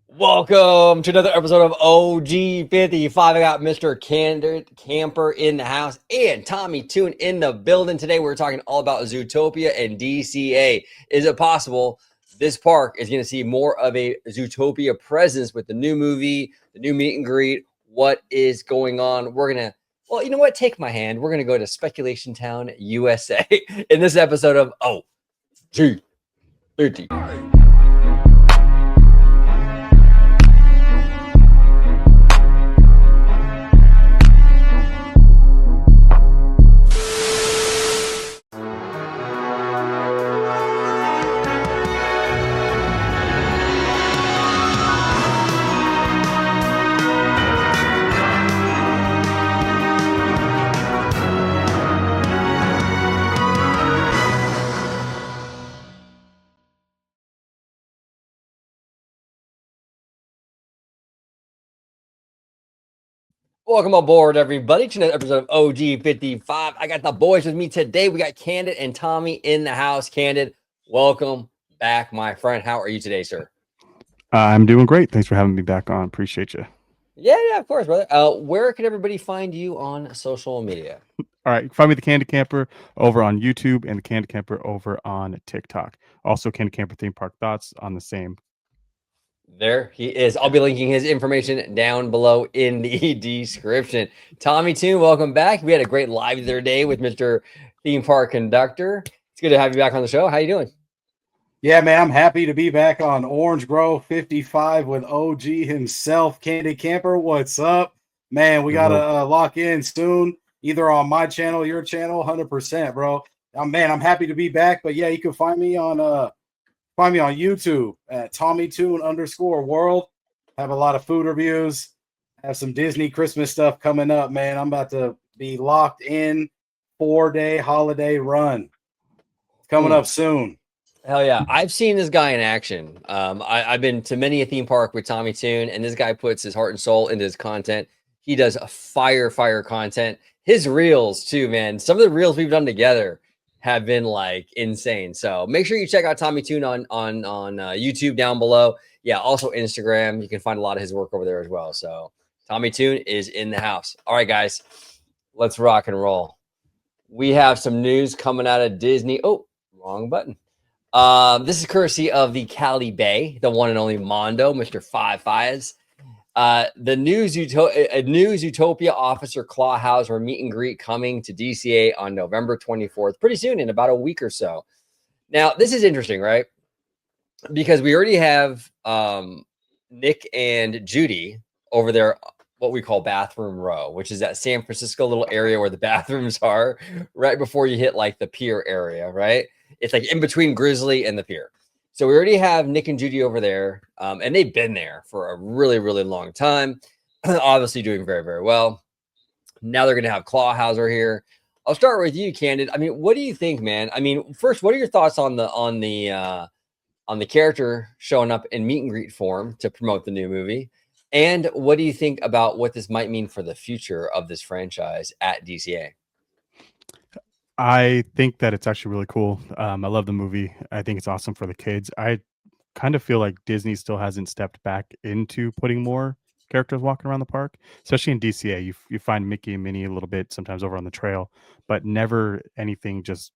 Welcome to another episode of OG55. I got Mr. Candid Camper in the house and Tommy Toon in the building. Today we're talking all about Zootopia and DCA. Is it possible this park is going to see more of a Zootopia presence with the new movie, the new meet and greet? What is going on? We're going to, well, you know what? Take my hand. We're going to go to Speculation Town, USA in this episode of OG50. Welcome aboard, everybody, to another episode of OG55. I got the boys with me today. We got Candid and Tommy in the house. Candid, welcome back, my friend. How are you today, sir? I'm doing great. Thanks for having me back on. Appreciate you. Yeah, of course, brother. Where can everybody find you on social media? All right, find me the Candy Camper over on YouTube and the Candy Camper over on TikTok. Also, Candy Camper Theme Park Thoughts on the same. There he is. I'll be linking his information down below in the description. Tommy Toon, welcome back. We had a great live the other day with Mr. Theme Park Conductor. It's good to have you back on the show. How you doing? Yeah, man, I'm happy to be back on Orange Grove 55 with OG himself, Candy Camper. What's up? Man, we got to lock in soon, either on my channel, your channel, 100%, bro. Man, I'm happy to be back. But yeah, you can find me on YouTube at TommyToon_world. Have a lot of food reviews. Have some Disney Christmas stuff coming up, man. I'm about to be locked in 4-day holiday run. Coming up soon. Hell yeah. I've seen this guy in action. I've been to many a theme park with Tommy Toon, and this guy puts his heart and soul into his content. He does a fire content. His reels too, man. Some of the reels we've done together have been like insane. So make sure you check out Tommy Toon on YouTube down below. Yeah, also Instagram. You can find a lot of his work over there as well. So Tommy Toon is in the house. All right, guys, let's rock and roll. We have some news coming out of Disney. Oh, wrong button. This is courtesy of the Cali Bay, the one and only Mondo, Mr. Five Fives. The new Zootopia Officer Clawhouse or meet and greet coming to DCA on November 24th, pretty soon, in about a week or so. Now, this is interesting, right? Because we already have Nick and Judy over there, what we call Bathroom Row, which is that San Francisco little area where the bathrooms are right before you hit like the pier area, right? It's like in between Grizzly and the pier. So we already have Nick and Judy over there, and they've been there for a really, really long time. Obviously doing very, very well. Now they're going to have Clawhauser here. I'll start with you, Candid. I mean, what do you think, man? I mean, first, what are your thoughts on the character showing up in meet and greet form to promote the new movie? And what do you think about what this might mean for the future of this franchise at DCA? I think that it's actually really cool. I love the movie. I think it's awesome for the kids. I kind of feel like Disney still hasn't stepped back into putting more characters walking around the park, especially in DCA. You find Mickey and Minnie a little bit sometimes over on the trail, but never anything just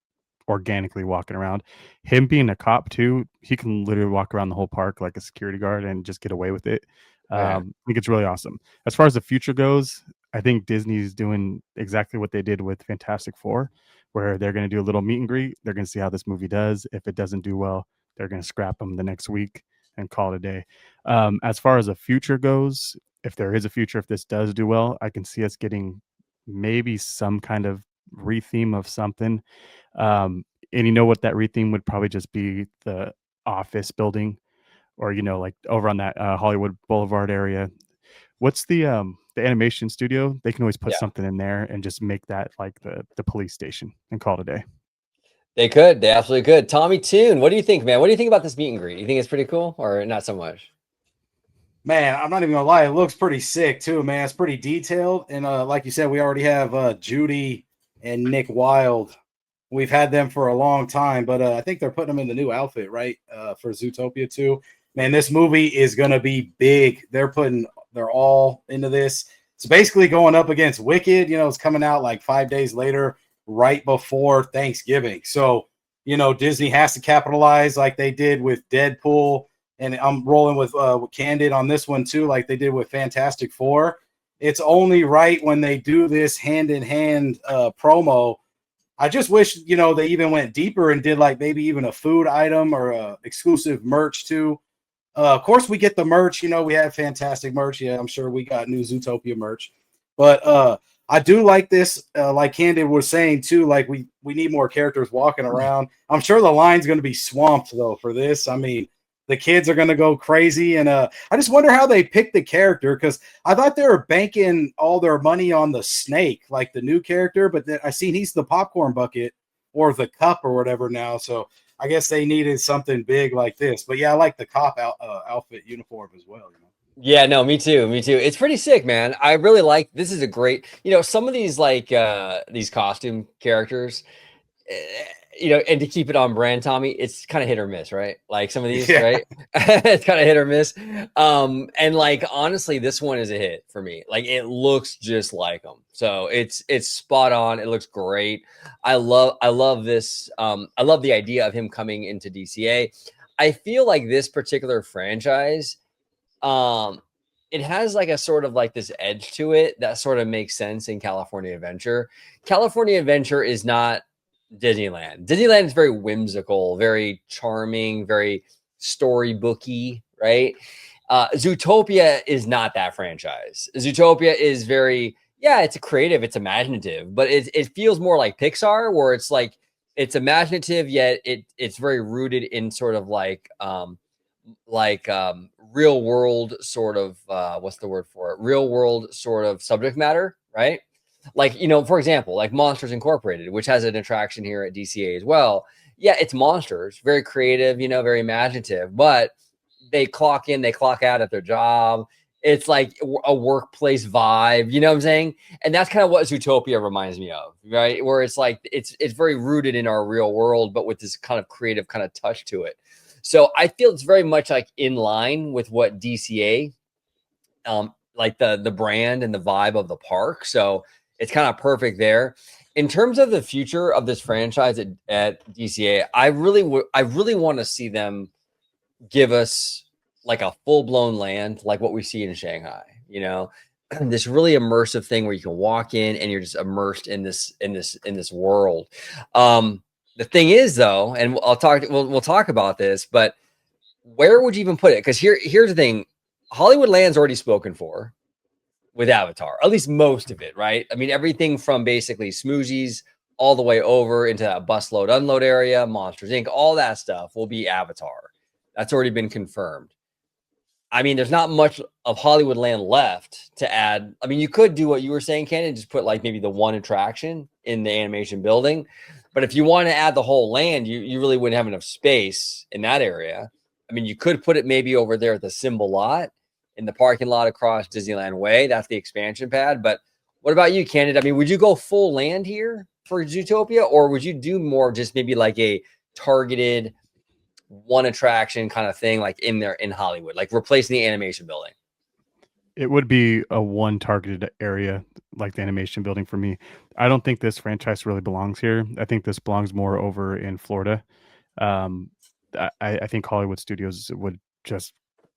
organically walking around. Him being a cop too, he can literally walk around the whole park like a security guard and just get away with it. Yeah. I think it's really awesome. As far as the future goes, I think Disney's doing exactly what they did with Fantastic Four, where they're going to do a little meet and greet. They're going to see how this movie does. If it doesn't do well, they're going to scrap them the next week and call it a day. As far as the future goes, if there is a future, if this does do well, I can see us getting maybe some kind of retheme of something. And you know what that retheme would probably just be the office building, or like over on that Hollywood Boulevard area. What's the animation studio? They can always put something in there and just make that like the police station and call it a day. They could. They absolutely could. Tommy Toon, what do you think, man? What do you think about this meet and greet? You think it's pretty cool or not so much? Man, I'm not even gonna lie, it looks pretty sick too, man. It's pretty detailed. And like you said, we already have Judy and Nick Wilde. We've had them for a long time, but I think they're putting them in the new outfit, right? For Zootopia too. man, this movie is going to be big. They're all into this. It's basically going up against Wicked. You know, it's coming out like 5 days later, right before Thanksgiving. So, you know, Disney has to capitalize like they did with Deadpool. And I'm rolling with Candid on this one too, like they did with Fantastic Four. It's only right when they do this hand-in-hand promo. I just wish, you know, they even went deeper and did like maybe even a food item or a exclusive merch too. Of course, we get the merch. You know, we have fantastic merch. Yeah, I'm sure we got new Zootopia merch. But I do like this. Like Candid was saying too, like we need more characters walking around. I'm sure the line's going to be swamped though for this. I mean, the kids are going to go crazy, and I just wonder how they picked the character, because I thought they were banking all their money on the snake, like the new character. But I seen he's the popcorn bucket or the cup or whatever now. So I guess they needed something big like this. But yeah, I like the cop outfit uniform as well. You know? Yeah, no, me too. Me too. It's pretty sick, man. I really like this. Is a great, you know, some of these like these costume characters, you know, and to keep it on brand, Tommy, it's kind of hit or miss, right? Like some of these, Yeah. right? It's kind of hit or miss. And like honestly, this one is a hit for me. Like it looks just like them. So it's spot on. It looks great. I love this. I love the idea of him coming into DCA. I feel like this particular franchise, it has like a sort of like this edge to it that sort of makes sense in California Adventure. California Adventure is not Disneyland. Disneyland is very whimsical, very charming, very storybooky, right? Zootopia is not that franchise. Zootopia is very, yeah, it's a creative, it's imaginative, but it feels more like Pixar, where it's like it's imaginative, yet it's very rooted in sort of like real world sort of what's the word for it? Real world sort of subject matter, right? Like, you know, for example, like Monsters Incorporated, which has an attraction here at DCA as well. Yeah, it's monsters, very creative, you know, very imaginative, but they clock in, they clock out at their job. It's like a workplace vibe, you know what I'm saying? And that's kind of what Zootopia reminds me of, right? Where it's like it's very rooted in our real world, but with this kind of creative kind of touch to it. So I feel it's very much like in line with what DCA, like the brand and the vibe of the park. So it's kind of perfect there. In terms of the future of this franchise at DCA, I really want to see them give us like a full blown land, like what we see in Shanghai. You know, this really immersive thing where you can walk in and you're just immersed in this world. The thing is, though, and we'll talk about this, but where would you even put it? Because here's the thing: Hollywood Land's already spoken for with Avatar, at least most of it, right? I mean, everything from basically Smoothies all the way over into that bus load unload area, Monsters Inc., all that stuff will be Avatar. That's already been confirmed. I mean, there's not much of Hollywood Land left to add. I mean, you could do what you were saying, Ken, and just put like maybe the one attraction in the animation building. But if you want to add the whole land, you really wouldn't have enough space in that area. I mean, you could put it maybe over there at the Symbol lot in the parking lot across Disneyland Way. That's the expansion pad. But what about you, Candid? I mean, would you go full land here for Zootopia, or would you do more just maybe like a targeted one attraction kind of thing, like in there in Hollywood, like replacing the animation building? It would be a one targeted area like the animation building for me. I don't think this franchise really belongs here. I think this belongs more over in Florida. Um, I think Hollywood Studios would just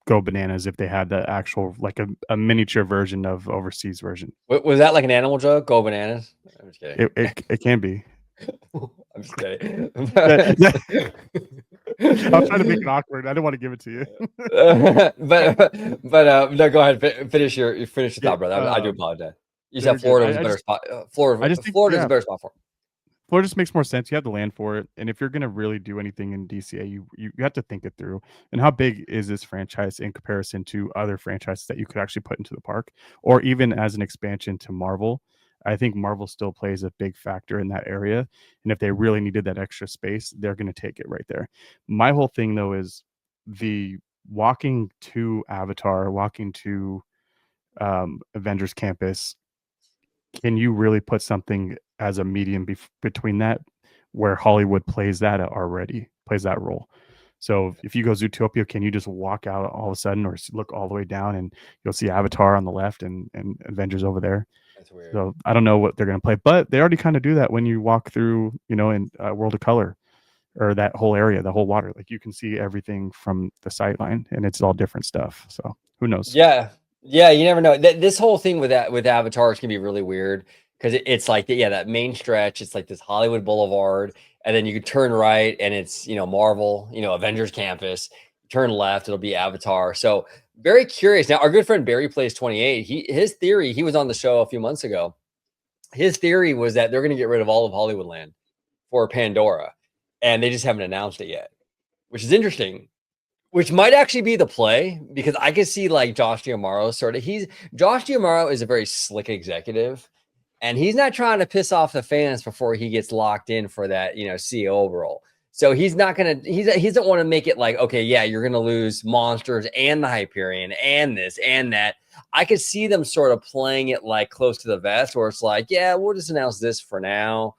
go bananas if they had the actual like a miniature version of overseas version. Was that like an animal joke? Go bananas. I'm just kidding. It can be. I'm just kidding. I was trying to make it awkward. I didn't want to give it to you. but no, go ahead. Finish your thought, brother. I do apologize. You said Florida was a better spot. Florida's a better spot for it. Florida just makes more sense. You have the land for it, and if you're going to really do anything in DCA, you have to think it through. And how big is this franchise in comparison to other franchises that you could actually put into the park, or even as an expansion to Marvel? I think Marvel still plays a big factor in that area, and if they really needed that extra space, they're going to take it right there. My whole thing though is the walking to Avatar, walking to Avengers Campus. Can you really put something as a medium between that, where Hollywood plays that role? So if you go Zootopia, can you just walk out all of a sudden, or look all the way down, and you'll see Avatar on the left and Avengers over there? That's weird. So I don't know what they're going to play, but they already kind of do that when you walk through, in World of Color, or that whole area, the whole water. Like you can see everything from the sight line, and it's all different stuff. So who knows? Yeah, yeah, you never know. This whole thing with Avatar is gonna be really weird because it's like that main stretch. It's like this Hollywood Boulevard, and then you could turn right, and it's Marvel, Avengers Campus. Turn left, it'll be Avatar. So very curious. Now, our good friend Barry plays 28. His theory. He was on the show a few months ago. His theory was that they're gonna get rid of all of Hollywoodland for Pandora, and they just haven't announced it yet, which is interesting. Which might actually be the play, because I could see like Josh D'Amaro Josh D'Amaro is a very slick executive, and he's not trying to piss off the fans before he gets locked in for that, CEO role. So he's not gonna he doesn't want to make it like, okay, yeah, you're gonna lose Monsters and the Hyperion and this and that. I could see them sort of playing it like close to the vest, where it's like, yeah, we'll just announce this for now,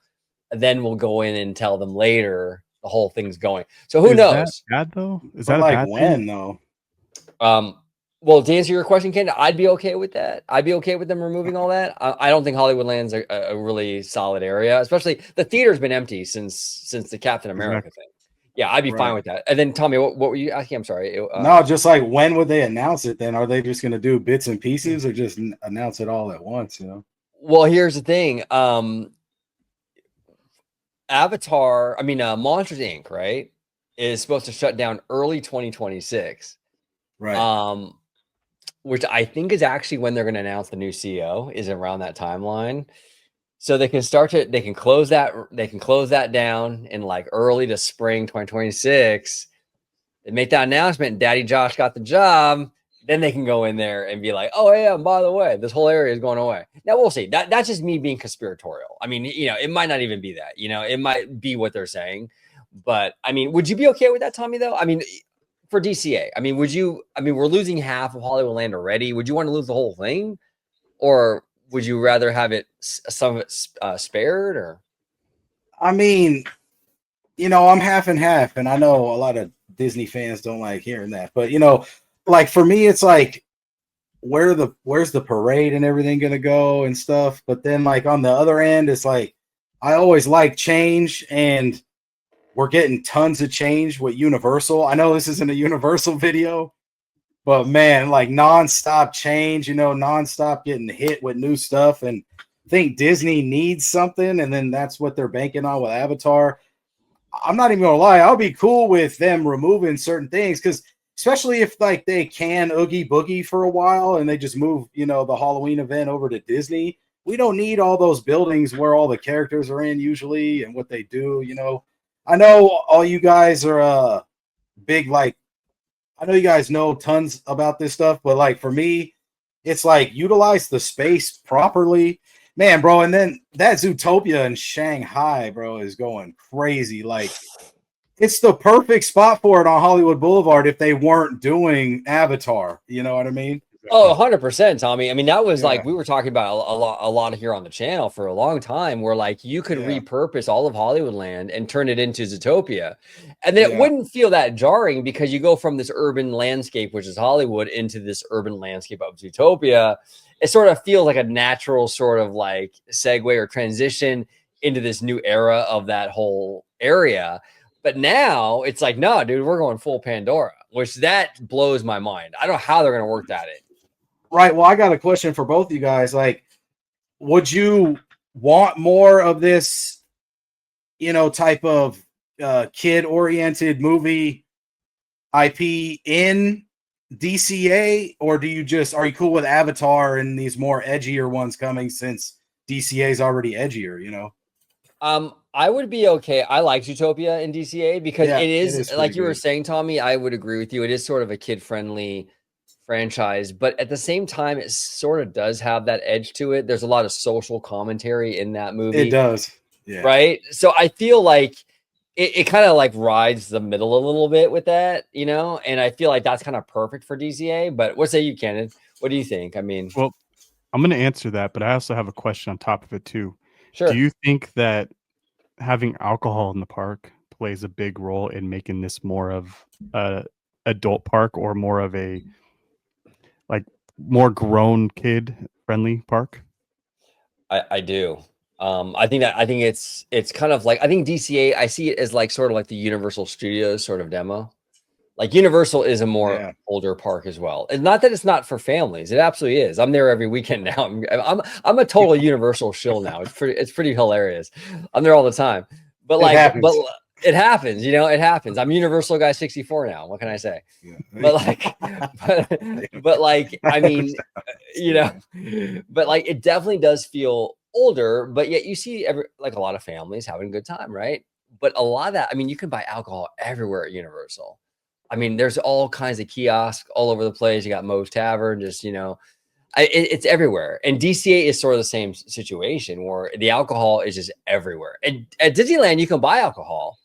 and then we'll go in and tell them later the whole thing's going. So who knows? That bad though? Is But that like a bad when thing? though? Well, to answer your question, Ken, I'd be okay with that. I'd be okay with them removing all that. I don't think Hollywoodland's a really solid area, especially the theater's been empty since the Captain America thing. Yeah, I'd be fine with that. And then Tommy, what were you asking? I'm sorry. No, just like when would they announce it then? Are they just going to do bits and pieces, or just announce it all at once, Well, here's the thing. Avatar, Monsters Inc., right, is supposed to shut down early 2026. Right. Which I think is actually when they're going to announce the new CEO, is around that timeline. So they can close that down in like early to spring 2026. They make that announcement, Daddy Josh got the job. Then they can go in there and be like, oh yeah, and by the way, this whole area is going away. Now we'll see. That's just me being conspiratorial. I mean, it might not even be that. It might be what they're saying. But I mean, would you be okay with that, Tommy, though? I mean, for DCA, we're losing half of Hollywoodland already. Would you want to lose the whole thing? Or would you rather have some of it spared? Or I mean, I'm half and half, and I know a lot of Disney fans don't like hearing that, but like for me, it's like where's the parade and everything gonna go and stuff. But then like on the other end, it's like I always like change, and we're getting tons of change with Universal. I know this isn't a Universal video, but man, like nonstop change, nonstop getting hit with new stuff. And I think Disney needs something, and then that's what they're banking on with Avatar. I'm not even gonna lie, I'll be cool with them removing certain things, because especially if like they can Oogie Boogie for a while and they just move, the Halloween event over to Disney. We don't need all those buildings where all the characters are in usually and what they do. I know all you guys are big, like, I know you guys know tons about this stuff, but like for me, it's like utilize the space properly, man, bro. And then that Zootopia in Shanghai, bro, is going crazy. Like, it's the perfect spot for it on Hollywood Boulevard if they weren't doing Avatar. You know what I mean? Oh, 100%, Tommy. I mean, that was like we were talking about a lot here on the channel for a long time, where like you could repurpose all of Hollywoodland and turn it into Zootopia. And then it wouldn't feel that jarring, because you go from this urban landscape, which is Hollywood, into this urban landscape of Zootopia. It sort of feels like a natural sort of like segue or transition into this new era of that whole area. But now it's like, no, dude, we're going full Pandora, which that blows my mind. I don't know how they're going to work that in. Right. Well, I got a question for both you guys. Like, would you want more of this, type of kid-oriented movie IP in DCA, or are you cool with Avatar and these more edgier ones coming, since DCA is already edgier, I would be okay. I like Zootopia in DCA because it is like you were saying, Tommy. I would agree with you. It is sort of a kid-friendly franchise, but at the same time, it sort of does have that edge to it. There's a lot of social commentary in that movie. It does, right? So I feel like it kind of like rides the middle a little bit with that, and I feel like that's kind of perfect for DCA. But what say you, Kenan? What do you think? I mean, well, I'm going to answer that, but I also have a question on top of it too. Sure. Do you think that having alcohol in the park plays a big role in making this more of a adult park or more of a like more grown kid friendly park? I do. I think it's kind of like, I think DCA, I see it as like sort of like the Universal Studios sort of demo. Like Universal is a more Yeah. older park as well. And not that it's not for families. It absolutely is. I'm there every weekend now. I'm a total Universal shill now. It's pretty hilarious. I'm there all the time. But It but happens. it happens, you know, it happens. I'm Universal guy 64 now. What can I say? Yeah. But like but like I mean, you know, but like it definitely does feel older, but yet you see like a lot of families having a good time, right? But a lot of that, I mean, you can buy alcohol everywhere at Universal. I mean, there's all kinds of kiosks all over the place. You got Moe's Tavern, just, you know, it's everywhere. And DCA is sort of the same situation where the alcohol is just everywhere. And at Disneyland, you can buy alcohol,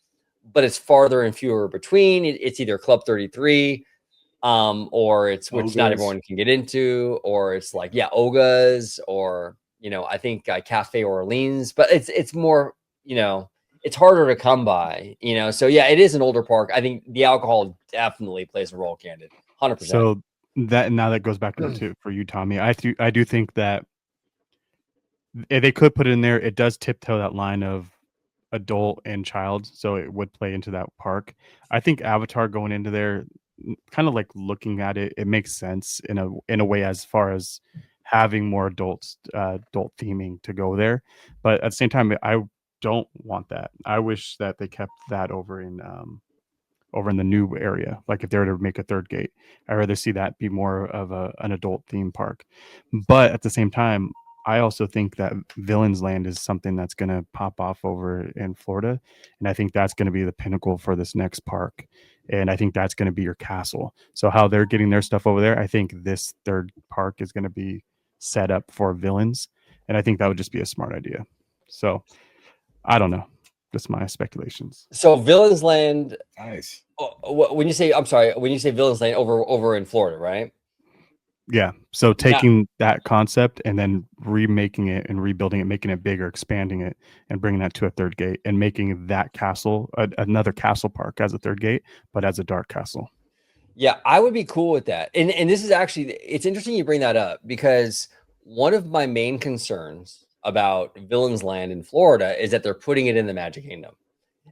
but it's farther and fewer between. It's either Club 33, or it's which not Ogas. everyone can get into, or it's like, yeah, Ogas, or, you know, I think Cafe Orleans, but it's more, you know, it's harder to come by, you know. So yeah, it is an older park. I think the alcohol definitely plays a role, Candid, 100%. So that goes back to for you, Tommy. I do think that they could put it in there. It does tiptoe that line of adult and child, so it would play into that park. I think Avatar going into there, kind of like looking at it, it makes sense in a way as far as having more adult theming to go there. But at the same time, I don't want that. I wish that they kept that over in the new area. Like if they were to make a third gate, I'd rather see that be more of an adult theme park. But at the same time, I also think that Villains Land is something that's going to pop off over in Florida. And I think that's going to be the pinnacle for this next park. And I think that's going to be your castle. So how they're getting their stuff over there, I think this third park is going to be set up for villains. And I think that would just be a smart idea. So I don't know. Just my speculations. So Villains Land, Nice. when you say, I'm sorry, when you say Villains Land over in Florida, right? Yeah. So taking that concept and then remaking it and rebuilding it, making it bigger, expanding it, and bringing that to a third gate, and making that castle another castle park as a third gate, but as a dark castle. Yeah, I would be cool with that. And this is actually, it's interesting you bring that up, because one of my main concerns about Villains Land in Florida is that they're putting it in the Magic Kingdom.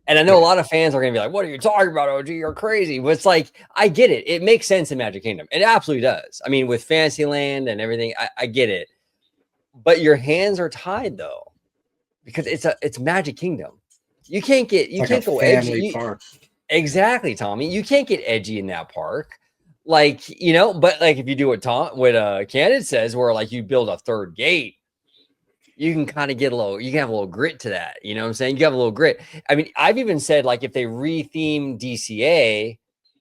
And I know a lot of fans are going to be like, what are you talking about, OG? You're crazy. But it's like, I get it. It makes sense in Magic Kingdom. It absolutely does. I mean, with Fantasyland and everything, I get it. But your hands are tied, though, because it's Magic Kingdom. You can't go edgy. Park. Exactly, Tommy. You can't get edgy in that park. Like, you know, but like if you do what Candid says, where like you build a third gate, you can kind of get you can have a little grit to that. You know what I'm saying? You have a little grit. I mean, I've even said, like, if they retheme DCA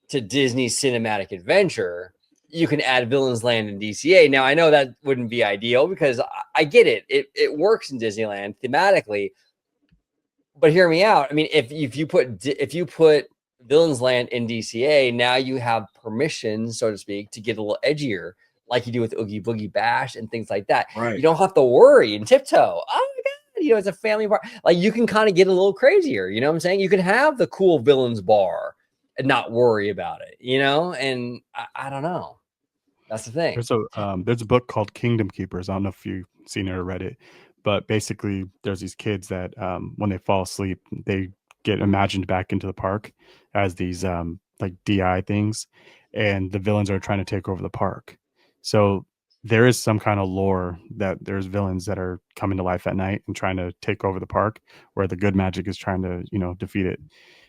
to Disney Cinematic Adventure, you can add Villains Land in DCA. Now, I know that wouldn't be ideal, because I get it. It works in Disneyland thematically. But hear me out. I mean, if you put Villains Land in DCA, now you have permission, so to speak, to get a little edgier, like you do with Oogie Boogie Bash and things like that. Right. You don't have to worry and tiptoe. Oh my God, you know, it's a family bar. Like, you can kind of get a little crazier. You know what I'm saying? You can have the cool villains bar and not worry about it, you know? And I don't know. That's the thing. There's a book called Kingdom Keepers. I don't know if you've seen it or read it, but basically there's these kids that when they fall asleep, they get imagined back into the park as these like DI things, and the villains are trying to take over the park. So there is some kind of lore that there's villains that are coming to life at night and trying to take over the park, where the good magic is trying to, you know, defeat it.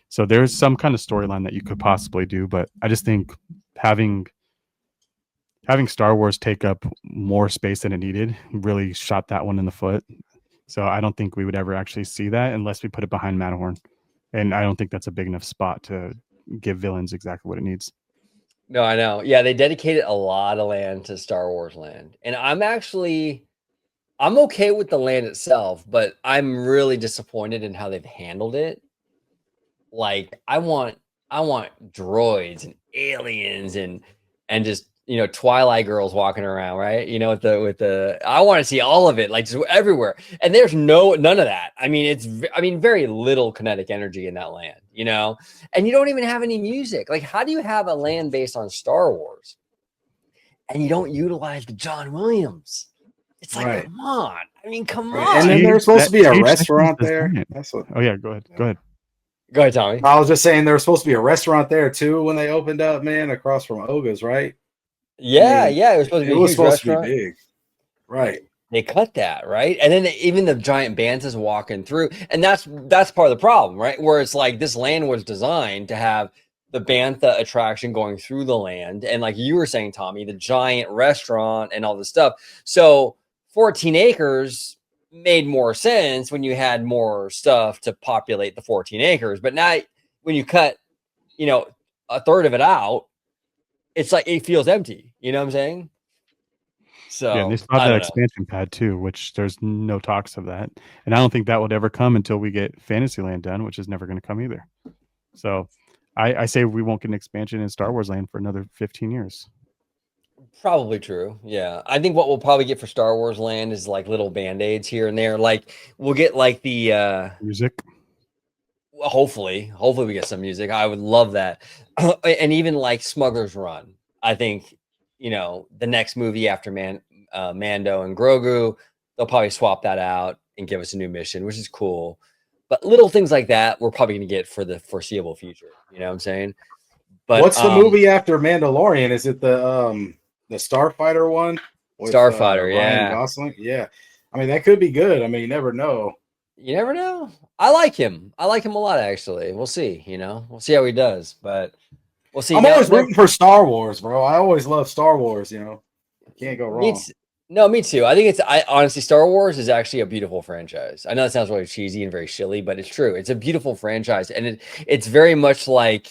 So there's some kind of storyline that you could possibly do, but I just think having Star Wars take up more space than it needed really shot that one in the foot. So I don't think we would ever actually see that unless we put it behind Matterhorn. And I don't think that's a big enough spot to give villains exactly what it needs. No, I know. Yeah, they dedicated a lot of land to Star Wars Land. And I'm okay with the land itself, but I'm really disappointed in how they've handled it. Like, I want droids and aliens and just, you know, Twilight girls walking around, right? You know, with the I want to see all of it, like, just everywhere. And there's none of that. I mean, very little kinetic energy in that land. you know, and you don't even have any music. Like, how do you have a land based on Star Wars and you don't utilize the John Williams? It's like, come on. I mean, come on. And then there's supposed to be a Steve restaurant Sessions there. designed it. That's what. Oh yeah, go ahead. Go ahead. Go ahead, Tommy. I was just saying there was supposed to be a restaurant there too when they opened up, man, across from Oga's, right? Yeah, I mean, yeah. It was supposed to be a huge restaurant. To be big. Right. They cut that, right? And then even the giant bantas walking through. And that's part of the problem, right? Where it's like this land was designed to have the bantha attraction going through the land. And like you were saying, Tommy, the giant restaurant and all this stuff. So 14 acres made more sense when you had more stuff to populate the 14 acres. But now when you cut, you know, a third of it out, it's like it feels empty. You know what I'm saying? So yeah, and they still have that expansion pad too, which there's no talks of that. And I don't think that would ever come until we get Fantasyland done, which is never going to come either. So I say we won't get an expansion in Star Wars Land for another 15 years. Probably true. Yeah. I think what we'll probably get for Star Wars Land is like little band-aids here and there. Like we'll get like the music. Well, hopefully we get some music. I would love that. And even like Smuggler's Run. I think, you know, the next movie after Mando and Grogu, they'll probably swap that out and give us a new mission, which is cool. But little things like that we're probably going to get for the foreseeable future. You know what I'm saying? But what's the movie after Mandalorian? Is it the Starfighter one? With, Starfighter, Ryan Gosling? Yeah. I mean, that could be good. I mean, you never know. You never know. I like him. I like him a lot, actually. We'll see, you know. We'll see how he does, but we'll see. I'm always rooting for Star Wars, bro. I always love Star Wars, you know. Can't go wrong. Me too. I think honestly, Star Wars is actually a beautiful franchise. I know that sounds really cheesy and very shilly, but it's true. It's a beautiful franchise. And it's very much like,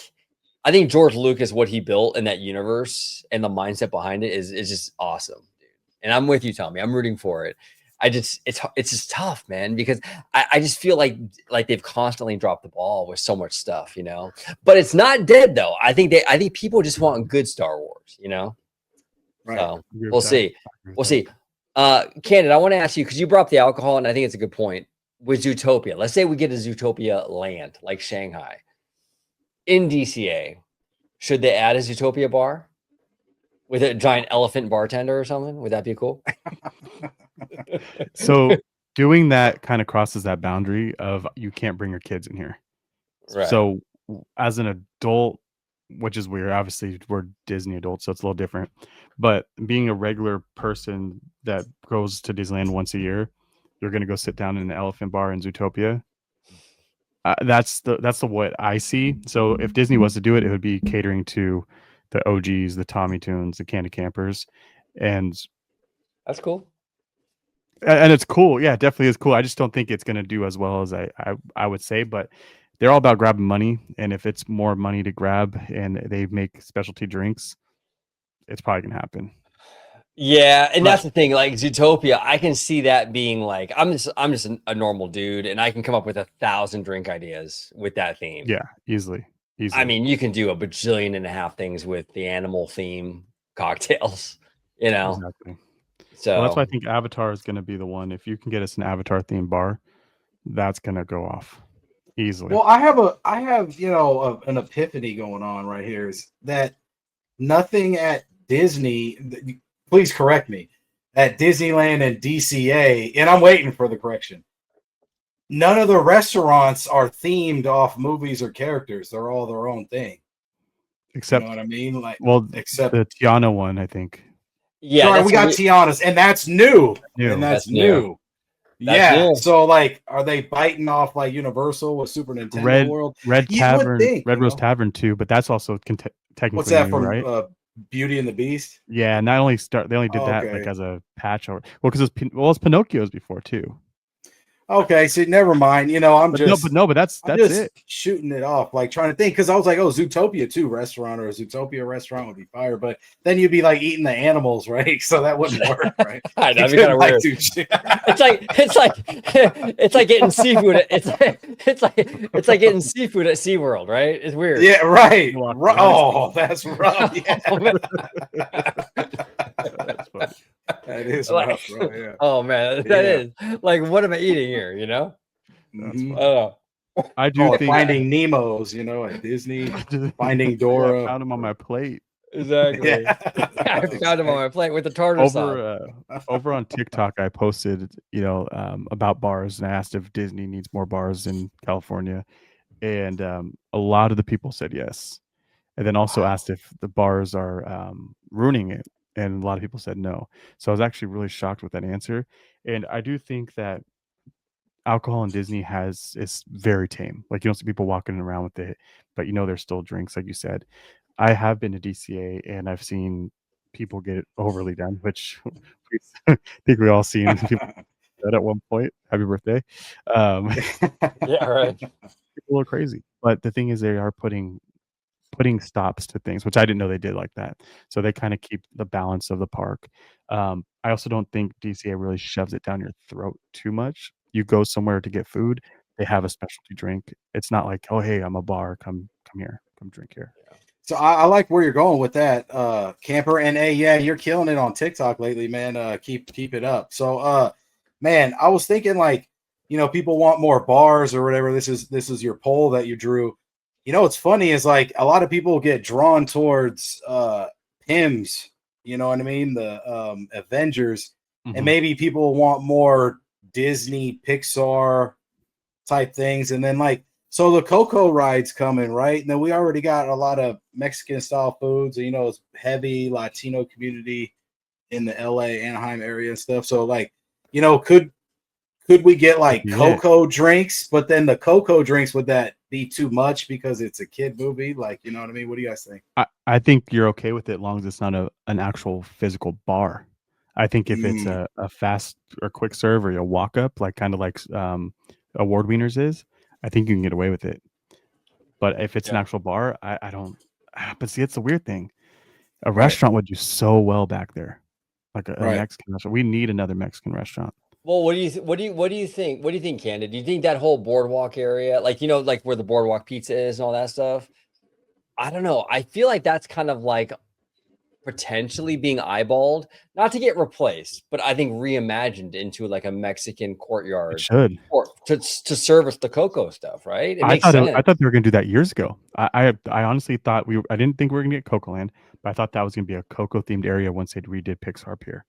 I think George Lucas, what he built in that universe and the mindset behind it is just awesome, dude. And I'm with you, Tommy. I'm rooting for it. It's just tough, man, because I just feel like they've constantly dropped the ball with so much stuff, you know. But it's not dead though. I think people just want good Star Wars, you know. Right. So we'll see. We'll see. Candid, I want to ask you, because you brought up the alcohol, and I think it's a good point. With Zootopia, let's say we get a Zootopia land like Shanghai. In DCA, should they add a Zootopia bar with a giant elephant bartender or something? Would that be cool? So doing that kind of crosses that boundary of you can't bring your kids in here. Right. So as an adult, which is weird, obviously we're Disney adults, so it's a little different. But being a regular person that goes to Disneyland once a year, you're going to go sit down in an elephant bar in Zootopia. That's the what I see. So if Disney was to do it, it would be catering to the OGs, the Tommy Tunes, the Candy Campers, and that's cool. And it's cool. Yeah, it definitely is cool. I just don't think it's going to do as well as I would say, but they're all about grabbing money. And if it's more money to grab and they make specialty drinks, it's probably going to happen. Yeah. And that's the thing, like Zootopia, I can see that being like, I'm just a normal dude and I can come up with 1,000 drink ideas with that theme. Yeah, easily. I mean, you can do a bajillion and a half things with the animal theme cocktails, you know? Exactly. So that's why I think Avatar is going to be the one. If you can get us an Avatar themed bar, that's going to go off easily. Well, I have an epiphany going on right here. Is that nothing at Disney? Please correct me. At Disneyland and DCA, and I'm waiting for the correction. None of the restaurants are themed off movies or characters. They're all their own thing. Except, you know what I mean? Like, except the Tiana one, I think. Yeah, sorry, we got Tiana's, and that's new. And that's new. Yeah. New. So, like, are they biting off like Universal with Super Nintendo World? Red Tavern, Red Rose Tavern too, but that's also technically what's that new, from? Right? Beauty and the Beast. Yeah, not only they only did that like as a patch over. Well, because it's Pinocchio's before too. Okay, so never mind. You know, but that's it. Shooting it off, like trying to think, because I was like, oh, Zootopia 2 restaurant or a Zootopia restaurant would be fire, but then you'd be like eating the animals, right? So that wouldn't work, right? That'd be kind of weird. It's like getting seafood. It's like getting seafood at SeaWorld, right? It's weird. Yeah, right. Oh, that's rough. Yeah. That's funny. That is rough, bro. Yeah. Oh man, that is like, what am I eating here? You know, mm-hmm. I don't know. I do Call it think Finding Nemo's, you know, at Disney, Finding I Dora. found them on my plate. Exactly. Yeah. I found him on my plate with the tartar sauce. Over on TikTok, I posted, about bars, and I asked if Disney needs more bars in California, and a lot of the people said yes, and then also asked if the bars are ruining it, and a lot of people said no. So I was actually really shocked with that answer, and I do think that alcohol in Disney is very tame. Like you don't see people walking around with it, but there's still drinks, like you said. I have been to DCA and I've seen people get overly done, which I think we all seen people do that at one point. Happy birthday. Yeah, right. People are crazy. But the thing is they are putting stops to things, which I didn't know they did like that. So they kind of keep the balance of the park. I also don't think DCA really shoves it down your throat too much. You go somewhere to get food, they have a specialty drink. It's not like, oh hey, I'm a bar, come here, come drink here. So I like where you're going with that, Camper. And hey, yeah, you're killing it on TikTok lately, man. Keep it up. So man, I was thinking like, people want more bars or whatever. This is your poll that you drew. What's funny is like a lot of people get drawn towards PIMS, you know what I mean? The Avengers. And maybe people want more Disney, Pixar type things. And then like, so the Coco ride's coming, right? And then we already got a lot of Mexican style foods. It's heavy Latino community in the LA, Anaheim area and stuff. So like, could we get like Coco drinks? But then the Coco drinks, would that be too much because it's a kid movie? Like, you know what I mean? What do you guys think? I think you're okay with it as long as it's not an actual physical bar. I think if it's a fast or quick serve or a walk up, like kind of like Award Wieners is, I think you can get away with it. But if it's an actual bar, I don't. But see, it's a weird thing. A restaurant would do so well back there, like a Mexican restaurant. We need another Mexican restaurant. Well, what do you think? What do you think, Candid? Do you think that whole boardwalk area, like like where the boardwalk pizza is and all that stuff? I don't know. I feel like that's kind of like potentially being eyeballed, not to get replaced, but I think reimagined into like a Mexican courtyard. It should, or to service the Coco stuff, right? It I makes thought sense. I thought they were going to do that years ago. I honestly thought I didn't think we were going to get Coco Land, but I thought that was going to be a Coco themed area once they redid Pixar Pier,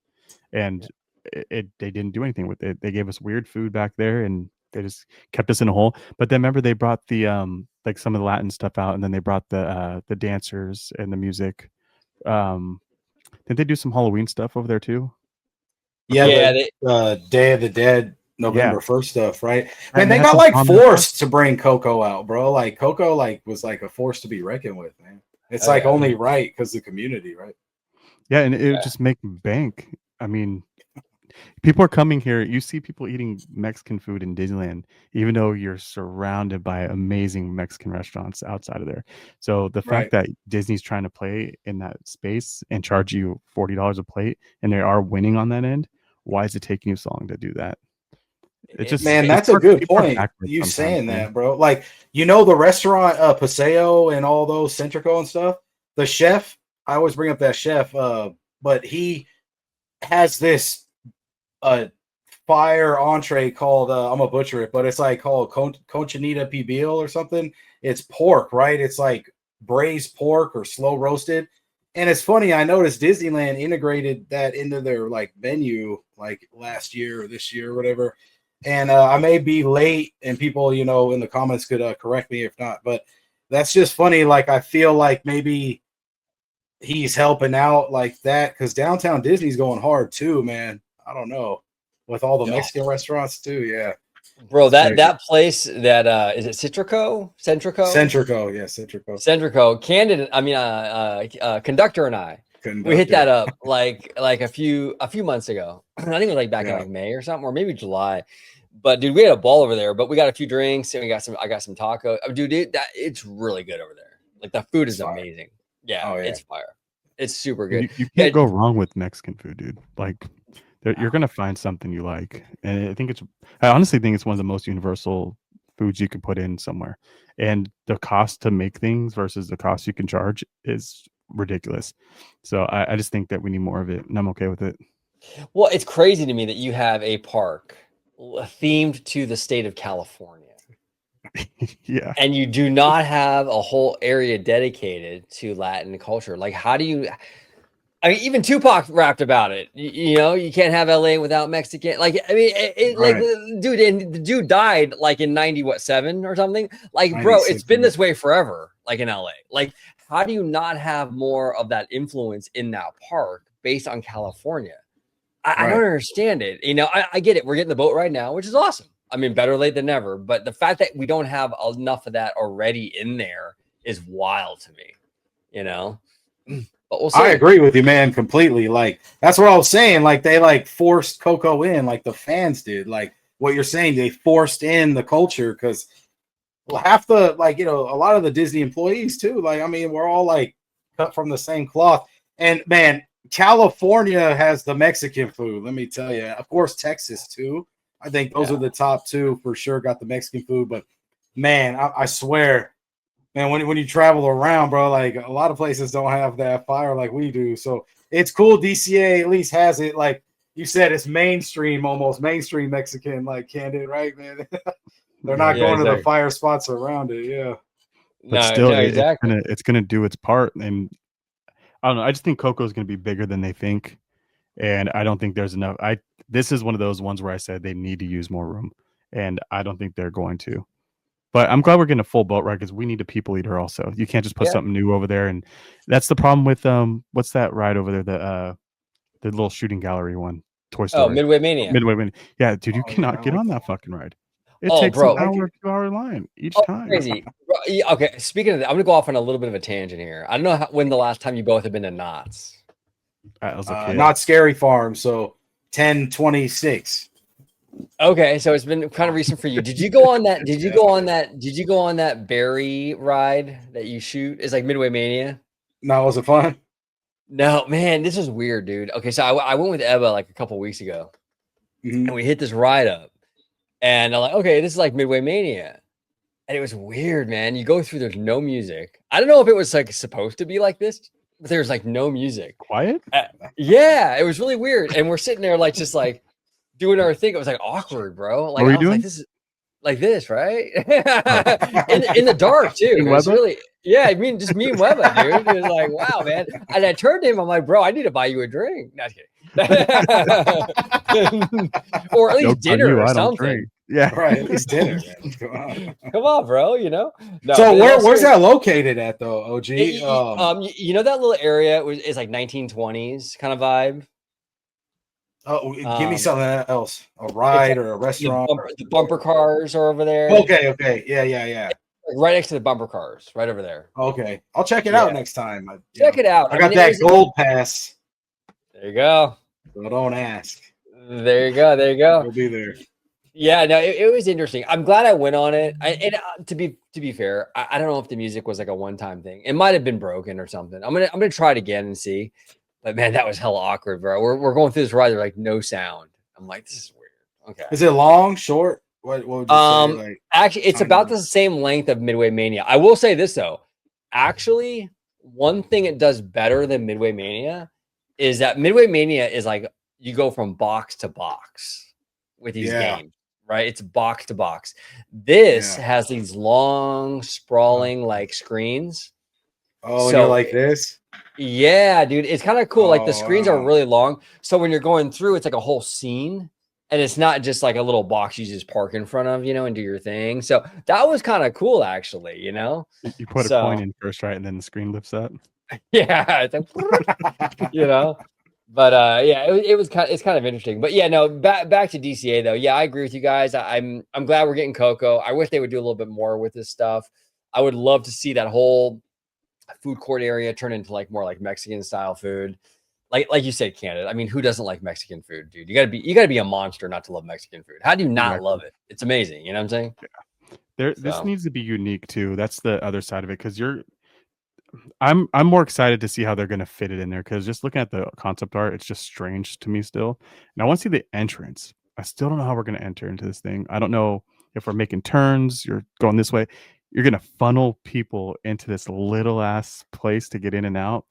and they didn't do anything with it. They gave us weird food back there, and they just kept us in a hole. But then remember they brought the like some of the Latin stuff out, and then they brought the dancers and the music. Did they do some Halloween stuff over there too? Yeah, Day of the Dead, November 1st stuff, right? Man, they got like forced to bring Coco out, bro. Like Coco was like a force to be reckoned with, man. It's only right because the community, right? Yeah, and it would just make bank. I mean, people are coming here. You see people eating Mexican food in Disneyland, even though you're surrounded by amazing Mexican restaurants outside of there. So the fact that Disney's trying to play in that space and charge you $40 a plate, and they are winning on that end, why is it taking you so long to do that? It's just, man, that's a good point. You saying that, bro? Like, the restaurant Paseo and all those Centrico and stuff. The chef, I always bring up that chef, but he has this fire entree called I'm gonna butcher it, but it's like called Conchinita Pibil or something. It's pork, right? It's like braised pork or slow roasted. And it's funny, I noticed Disneyland integrated that into their like menu like last year or this year or whatever. And I may be late, and people, in the comments could correct me if not. But that's just funny. Like I feel like maybe he's helping out like that because downtown Disney's going hard too, man. I don't know, with all the Mexican restaurants too. Yeah, bro. That place that is it Centrico? Centrico, yeah, Centrico. Candid. I mean, Conductor and I. We hit that up like a few months ago. I think it was like back in like May or something, or maybe July. But dude, we had a ball over there. But we got a few drinks and I got some taco. Dude, it's really good over there. Like the food is amazing. Yeah, it's fire. It's super good. You can't go wrong with Mexican food, dude. Like you're gonna find something you like, and I honestly think it's one of the most universal foods you can put in somewhere. And the cost to make things versus the cost you can charge is ridiculous. So I just think that we need more of it, and I'm okay with it. Well, it's crazy to me that you have a park themed to the state of California. Yeah. and you do not have a whole area dedicated to Latin culture. Like, how do you? I mean, even Tupac rapped about it. You know, you can't have LA without Mexican. Like, I mean, like, Right. dude, and the dude died like in 97 or something. Like, bro, it's 96, been yeah. this way forever. Like in LA. Like, how do you not have more of that influence in that park based on California? I don't Right. understand it. You know, I get it. We're getting the boat right now, which is awesome. I mean, better late than never. But the fact that we don't have enough of that already in there is wild to me. You know, but we'll see. I agree with you, man, completely. Like that's what I was saying. Like they like forced Coco in, like the fans did. Like what you're saying, they forced in the culture because half the like a lot of the Disney employees too. Like I mean, we're all like cut from the same cloth. And man, California has the Mexican food. Let me tell you. Of course, Texas too. I think those are the top two for sure. Got the Mexican food, but man, I swear. Man, when you travel around, bro, like a lot of places don't have that fire like we do. So it's cool. DCA at least has it. Like you said, it's mainstream, almost mainstream Mexican, like Candid, right, man? They're not going to the fire spots around it. Yeah. But still, exactly. it's gonna do its part. And I don't know. I just think Coco's gonna be bigger than they think. And I don't think there's enough. This is one of those ones where I said they need to use more room. And I don't think they're going to. But I'm glad we're getting a full boat ride because we need a people eater also. You can't just put something new over there. And that's the problem with what's that ride over there? The little shooting gallery one, Toy Story. Oh, Midway Mania. Midway Mania. Yeah, dude, you cannot get on that fucking ride. It takes bro, an hour, 2-hour line each time. Crazy. Okay, speaking of that, I'm gonna go off on a little bit of a tangent here. I don't know when the last time you both have been to Knott's. Not Scary Farm, so 1026. Okay, so it's been kind of recent for you. Did you go on that? Did you go on that? Did you go on that berry ride that you shoot? It's like Midway Mania. No, was it fun? No, man, this is weird, dude. Okay, so I went with Eva like a couple weeks ago, and we hit this ride up, and I'm like, okay, this is like Midway Mania, and it was weird, man. You go through, there's no music. I don't know if it was like supposed to be like this, but there's like no music. Quiet? Yeah, it was really weird, and we're sitting there like just like doing our thing. It was like awkward, bro. Like, what were you I was doing? like, this is like this, right? in the dark too. It was really, yeah. I mean, just me and Webba, dude. It was like, wow, man. And I turned to him. I'm like, bro, I need to buy you a drink. Not kidding. Or at least dinner or something. Yeah, right. At least dinner. Man. Come on, bro. You know. No, so where's that located at though, OG? You know that little area is like 1920s kind of vibe. Oh, give me something else. A ride or a restaurant. The bumper cars are over there. Okay. Yeah. Right next to the bumper cars, right over there. Okay. I'll check it out next time. Check it out. I got that gold pass. There you go. So don't ask. There you go. We'll be there. Yeah, no, it was interesting. I'm glad I went on it. And to be fair, I don't know if the music was like a one-time thing. It might have been broken or something. I'm gonna try it again and see. But man, that was hella awkward, bro. We're going through this ride. There's like no sound. I'm like, this is weird. Okay. Is it long, short? What would you say? Like, actually, it's about the same length of Midway Mania. I will say this though. Actually, one thing it does better than Midway Mania is that Midway Mania is like you go from box to box with these games, right? It's box to box. This has these long, sprawling like screens. Oh, so, you're like this? Yeah, dude, it's kind of cool. Like the screens are really long, so when you're going through, it's like a whole scene, and it's not just like a little box you just park in front of, and do your thing. So that was kind of cool, actually. You put a coin in first, right, and then the screen lifts up. Yeah, it's like, But it's kind of interesting. But yeah, no, back to DCA though. Yeah, I agree with you guys. I'm glad we're getting Coco. I wish they would do a little bit more with this stuff. I would love to see that whole food court area turn into like more like Mexican style food. Like you said, Canada. I mean, who doesn't like Mexican food, dude? You gotta be a monster not to love Mexican food. How do you not love it? It's amazing. You know what I'm saying? Yeah. This needs to be unique too. That's the other side of it. Cause I'm more excited to see how they're gonna fit it in there. Cause just looking at the concept art, it's just strange to me still. And I want to see the entrance. I still don't know how we're gonna enter into this thing. I don't know if we're making turns, you're going this way. You're gonna funnel people into this little ass place to get in and out.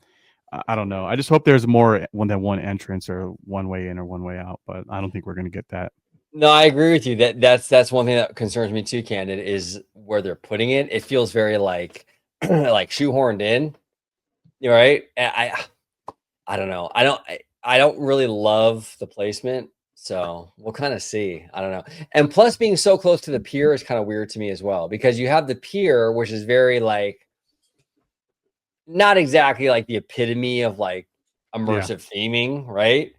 I don't know. I just hope there's more than one entrance or one way in or one way out, but I don't think we're gonna get that. No, I agree with you. That's one thing that concerns me too, Candid, is where they're putting it. It feels very like like shoehorned in. You're right. I don't know. I don't really love the placement. So we'll kind of see. I don't know. And plus being so close to the pier is kind of weird to me as well, because you have the pier, which is very like not exactly like the epitome of like Yeah. immersive theming, right?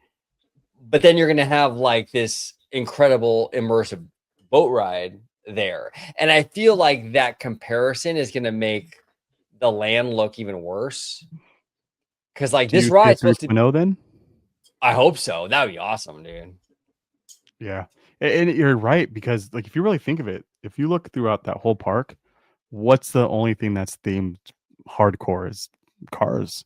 But then you're gonna have like this incredible immersive boat ride there. And I feel like that comparison is gonna make the land look even worse. Cause like Do this you see a ride's supposed to, 3.0 then? I hope so. That would be awesome, dude. Yeah. And you're right, because like if you really think of it, if you look throughout that whole park, what's the only thing that's themed hardcore is cars.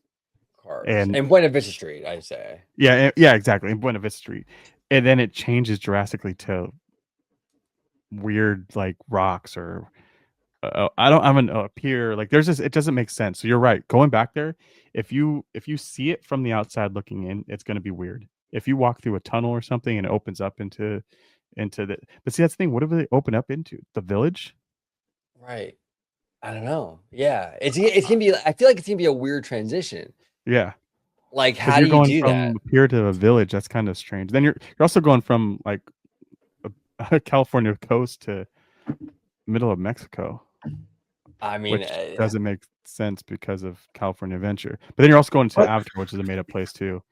Cars. And And Buena Vista Street, I'd say. yeah, exactly. In Buena Vista Street. And then it changes drastically to weird like rocks or I don't have a pier. Like there's just it doesn't make sense. So you're right. Going back there, if you see it from the outside looking in, it's going to be weird. If you walk through a tunnel or something and it opens up into the but see that's the thing. What do they open up into? The village? Right. I don't know. Yeah. It's gonna be, I feel like it's gonna be a weird transition. Yeah, Like, because how you're do you going do from that? a pier to a village. That's kind of strange. Then you're also going from like a California coast to middle of Mexico, I mean, which doesn't make sense because of California Adventure. But then you're also going to What Avatar, which is a made up place too.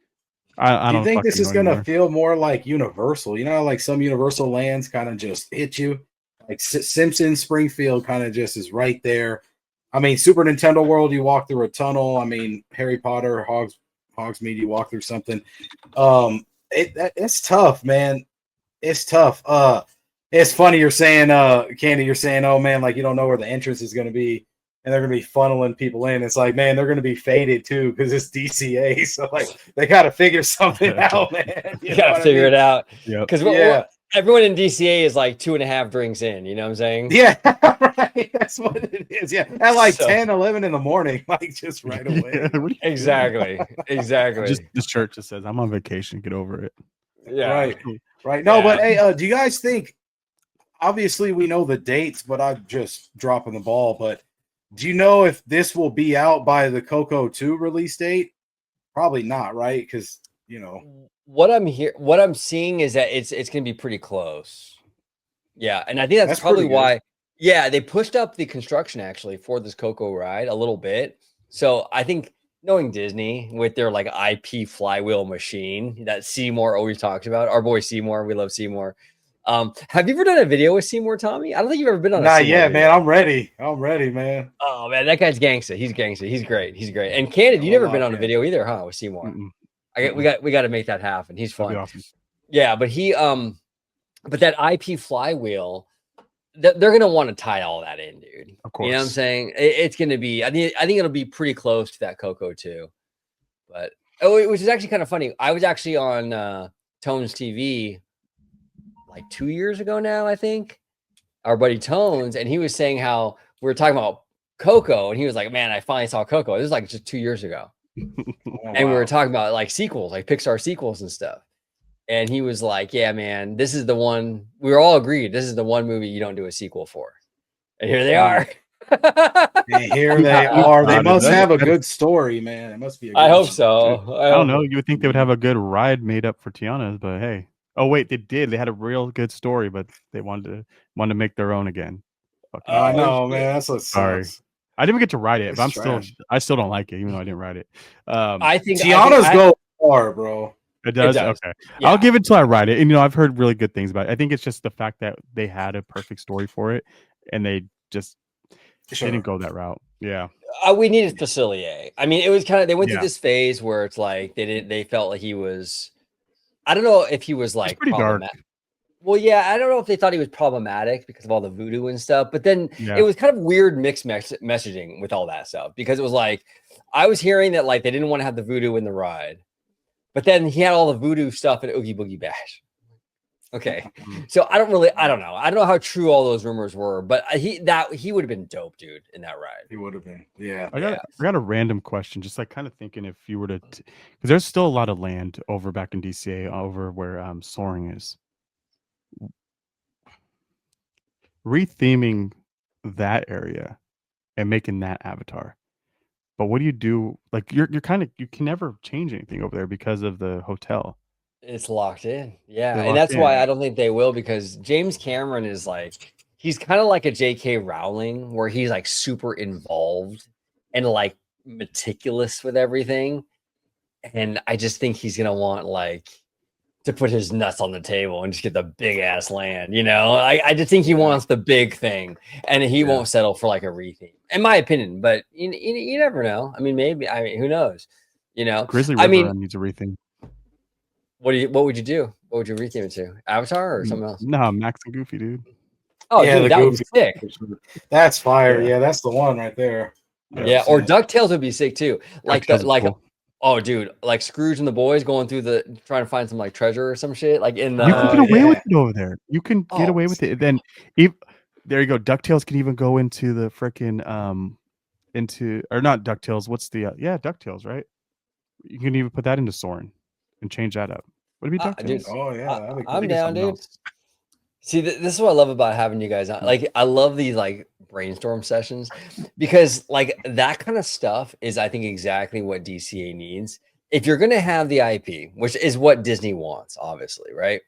I do you don't think this fucking is know gonna anymore. feel more like Universal? You know, like some Universal lands kind of just hit you. Like Simpson Springfield kind of just is right there. I mean, Super Nintendo World, you walk through a tunnel. I mean, Harry Potter, Hogsmeade, you walk through something. It's tough, man. It's tough. It's funny you're saying, Candy, you're saying, oh man, like you don't know where the entrance is going to be, and they're going to be funneling people in. It's like, man, they're going to be faded too because it's DCA, so like they got to figure something out, man. you You know gotta what I figure mean? it out. Yep. Because Yeah, everyone in DCA is like 2.5 drinks in. You know what I'm saying? yeah, right. That's what it is. Yeah, at like So 10, 11 in the morning, like just right Yeah, away. what are you doing? exactly, Just exactly. this shirt just says I'm on vacation. Get over it. Yeah, Right, right. No, but yeah. hey, do you guys think? Obviously, we know the dates, but I'm just dropping the ball. But do you know if this will be out by the Coco 2 release date? Probably not, right? Because What I'm seeing is that it's gonna be pretty close. Yeah, and I think that's that's probably pretty good. why. Yeah, they pushed up the construction actually for this Coco ride a little bit. So I think knowing Disney with their like IP flywheel machine that Seymour always talks about, our boy Seymour, we love Seymour. Have you ever done a video with Seymour, Tommy? I don't think you've ever been on a Not Seymour yet, man. video. I'm ready. I'm ready, man. Oh man, that guy's gangster. He's gangster. He's great. He's great. And Candid, I you will never been lock on a in. video either, huh? With Seymour. Mm-mm, We mm-mm. got to make that happen. He's That'd be fun. awesome. Yeah, but but that IP flywheel, they're gonna want to tie all that in, dude. Of You know what I'm course. saying? It's gonna be. I think it'll be pretty close to that Coco too. But which is actually kind of funny. I was actually on Tones TV like 2 years ago now, I think. Our buddy Tones, and he was saying how we were talking about Coco, and he was like, "Man, I finally saw Coco." This was like just 2 years ago, Oh, and we were wow. talking about like sequels, like Pixar sequels and stuff. And he was like, "Yeah, man, this is the one." We were all agreed this is the one movie you don't do a sequel for. And here they Mm. are. And here Who's they who's are. They proud of must that? have a That's good story, man. It must be a I good hope one. so. I I don't hope know. it. You would think they would have a good ride made up for Tiana's, but hey. Oh wait, they did. They had a real good story, but they wanted to make their own again. Fucking I idiots. Oh know, shit. man. That's what Sorry. sucks. I didn't even get to ride it, but It's trash. I still don't like it, even though I didn't ride it. I think Tiana's go far, bro. It it does? does. Okay. I'll Yeah. give it till I ride it. And I've heard really good things about it. I think it's just the fact that they had a perfect story for it and they didn't Sure. go that route. Yeah. We needed Facilier. I mean, it was kind of they went through Yeah. this phase where it's like they felt like he was, I don't know if he was It's like pretty dark. problematic. Well, yeah, I don't know if they thought he was problematic because of all the voodoo and stuff, but then Yeah. it was kind of weird mixed messaging with all that stuff because it was like I was hearing that like they didn't want to have the voodoo in the ride, but then he had all the voodoo stuff at Oogie Boogie Bash. Okay, Mm. so I don't know. I don't know how true all those rumors were, but he would have been dope, dude, in that ride. He would have been. Yeah. Yeah. I got a random question, just like kind of thinking if you were to, because there's still a lot of land over back in DCA over where Soaring is. Retheming that area and making that avatar. But what do you do? Like you're kind of you can never change anything over there because of the hotel. It's locked in. Yeah. They're And locked that's why in. I don't think they will, because James Cameron is like, he's kind of like a J.K. Rowling, where he's like super involved and like meticulous with everything. And I just think he's going to want like to put his nuts on the table and just get the big ass land, you know? I just think he wants the big thing, and he won't settle for like a retheme, in my opinion. But you never know. I mean, maybe. I mean, who knows? You know? Grizzly I River mean, Run needs a retheme. what would you do? What would you retheme it to? Avatar or something else? No, Max and Goofy, dude. Oh, Yeah, dude, the that would be Goofy. sick. That's fire. Yeah. Yeah, that's the one right there. Yeah, or DuckTales would be sick too. Like DuckTales the is like cool. oh dude, like Scrooge and the boys going through the trying to find some like treasure or some shit. Like in the You can get away yeah. with it over there. You can get Oh, away with it. Then there you go. DuckTales can even go into the freaking into or not DuckTales. What's the DuckTales, right? You can even put that into Soren and change that up. Would it be dude, DuckTales? Oh yeah, that'd be cool. I'm down, Something dude. else. See, this is what I love about having you guys on. Like, I love these like brainstorm sessions, because like that kind of stuff is, I think, exactly what DCA needs. If you're gonna have the IP, which is what Disney wants, obviously, right?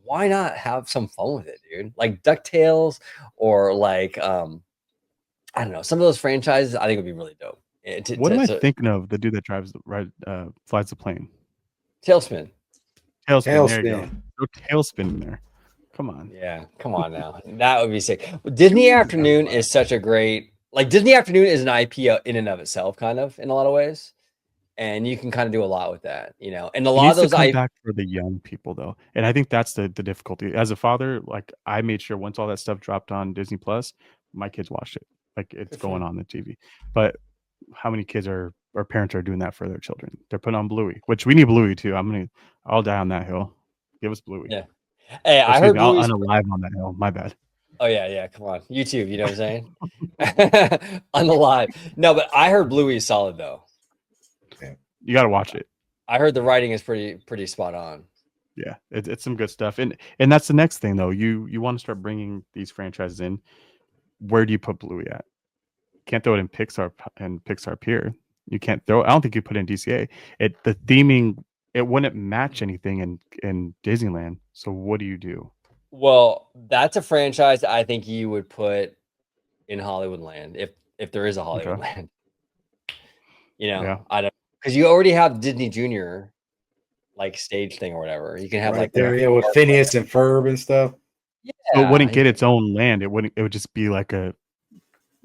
Why not have some fun with it, dude? Like DuckTales, or like I don't know, some of those franchises I think would be really dope. What am I thinking of? The dude that drives flies the plane. Tailspin. Tailspin. There you go. Tailspin. Go Tailspin in there. Come on. Yeah, come on now. That would be sick. Disney Afternoon is such a great, like Disney Afternoon is an IP in and of itself, kind of, in a lot of ways. And you can kind of do a lot with that, you know. And a It lot of needs to those come back for the young people though. And I think that's the difficulty. As a father, like I made sure once all that stuff dropped on Disney Plus, my kids watched it. Like it's Good for going them. on the TV. But how many kids or parents are doing that for their children? They're putting on Bluey, which we need Bluey too. I'll die on that hill. Give us Bluey. Yeah. Hey, I Excuse heard me, I'll Bluey's. unalive on that hill. My bad. Oh yeah, come on. YouTube, you know what I'm saying? On the live. No, but I heard Bluey's solid though. You got to watch it. I heard the writing is pretty spot on. Yeah, it's some good stuff. And that's the next thing though. You want to start bringing these franchises in. Where do you put Bluey at? Can't throw it in Pixar and Pixar Pier. You can't throw. I don't think you put it in DCA. The theming it wouldn't match anything in Disneyland. So what do you do? Well, that's a franchise I think you would put in Hollywood Land, if there is a Hollywood Land. You know, Yeah. I don't, because you already have Disney Junior like stage thing or whatever. You can have Right like there, yeah, with Phineas and Ferb and stuff. Yeah, So it wouldn't get its own land. It wouldn't. It would just be like a.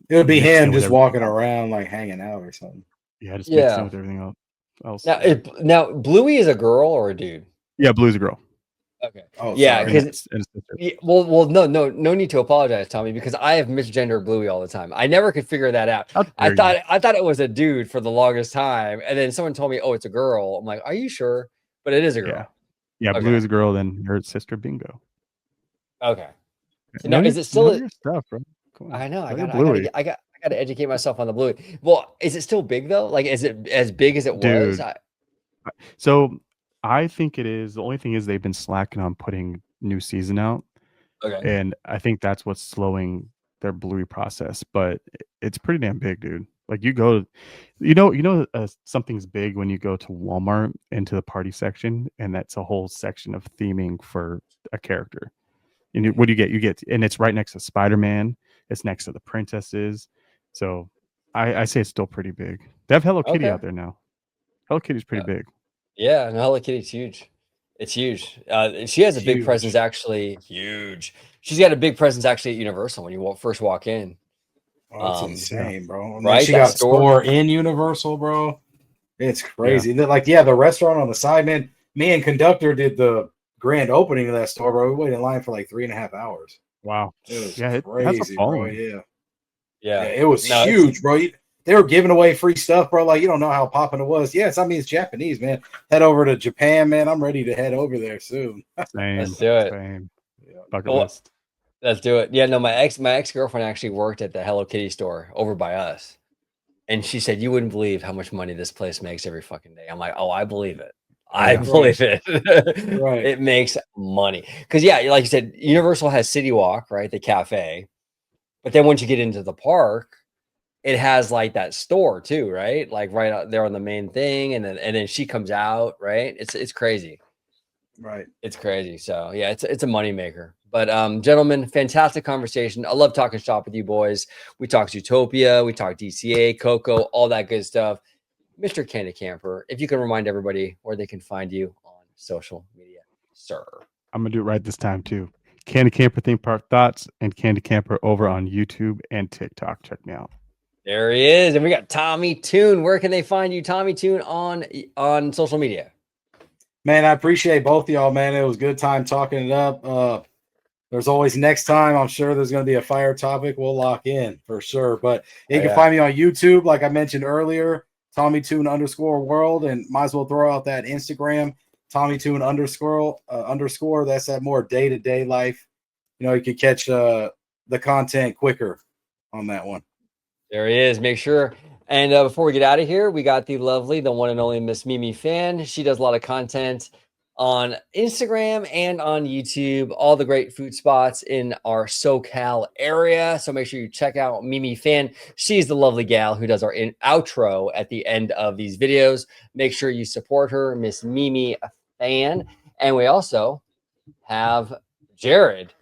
It would be mixed in him with just walking around, like hanging out or something. Yeah, just mixed in with everything else. Now Bluey is a girl or a dude? Yeah, Blue's a girl. Okay. Oh, yeah, sorry. because well, no need to apologize, Tommy, because I have misgendered Bluey all the time. I never could figure that out. I thought it was a dude for the longest time, and then someone told me, "Oh, it's a girl." I'm like, "Are you sure?" But it is a girl. Yeah, Blue is a girl. Then her sister Bingo. Okay. So now is it still your stuff, bro? Come on. I know. I gotta educate myself on the Bluey. Well, is it still big though? Like, is it as big as it was? So I think it is. The only thing is they've been slacking on putting new season out. Okay. And I think that's what's slowing their Bluey process. But it's pretty damn big, dude. Like you go, something's big when you go to Walmart into the party section, and that's a whole section of theming for a character. And what do you get? You get, and it's right next to Spider-Man. It's next to the princesses. So I say it's still pretty big. They have Hello Kitty out there now. Hello Kitty's pretty big. Yeah, no, Hello Kitty's huge. It's huge. She has a big presence, actually. Huge. She's got a big presence actually at Universal when you first walk in. Oh, that's insane, bro. And right? She got store in Universal, bro. It's crazy. Yeah. Like, the restaurant on the side, man. Me and Conductor did the grand opening of that store, bro. We waited in line for like 3.5 hours. Wow. It was crazy, it has a following. Bro. Yeah. It was huge, bro. They were giving away free stuff, bro. Like, you don't know how popping it was. Yes, I mean, it's Japanese, man. Head over to Japan, man. I'm ready to head over there soon. Let's do it. Same. Bucket list. Let's do it. Yeah, no, my ex-girlfriend actually worked at the Hello Kitty store over by us. And she said, you wouldn't believe how much money this place makes every fucking day. I'm like, oh, I believe it. I Yeah. believe it. Right. It makes money. Because yeah, like you said, Universal has City Walk, right? The cafe. But then once you get into the park, it has like that store too, right? Like right out there on the main thing, and then she comes out, right? It's crazy. Right. It's crazy. So yeah, it's a moneymaker. But gentlemen, fantastic conversation. I love talking shop with you boys. We talk Zootopia, we talk DCA, Coco, all that good stuff. Mr. Candy Camper, if you can remind everybody where they can find you on social media, sir. I'm gonna do it right this time too. Candy Camper Theme Park Thoughts and Candy Camper over on YouTube and TikTok. Check me out. There he is. And we got Tommy Toon. Where can they find you, Tommy Toon, on social media? Man, I appreciate both of y'all, man. It was a good time talking it up. There's always next time. I'm sure there's going to be a fire topic we'll lock in for sure. But you can find me on YouTube, like I mentioned earlier, Tommy Toon _world, and might as well throw out that Instagram, Tommy Toon _. That's that more day-to-day life. You know, you can catch the content quicker on that one. There he is. Make sure. And before we get out of here, we got the lovely, the one and only Miss Mimi Fan. She does a lot of content on Instagram and on YouTube, all the great food spots in our SoCal area. So make sure you check out Mimi Fan. She's the lovely gal who does our outro at the end of these videos. Make sure you support her, Miss Mimi Fan. And we also have Jared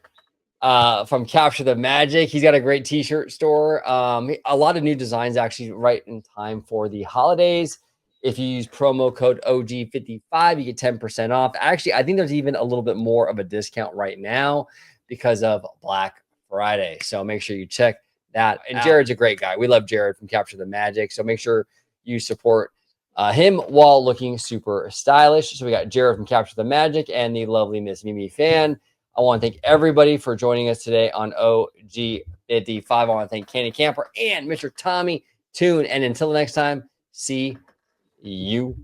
from Capture the Magic. He's got a great t-shirt store. A lot of new designs actually right in time for the holidays. If you use promo code OG55, you get 10% off. Actually, I think there's even a little bit more of a discount right now because of Black Friday. So make sure you check that. And Jared's a great guy. We love Jared from Capture the Magic. So make sure you support him while looking super stylish. So we got Jared from Capture the Magic and the lovely Miss Mimi Fan. I want to thank everybody for joining us today on OG55. I want to thank Candy Camper and Mr. Tommy Toon. And until the next time, see you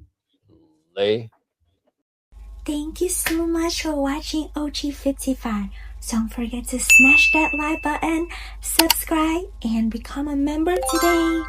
later. Thank you so much for watching OG55. Don't forget to smash that like button, subscribe, and become a member today.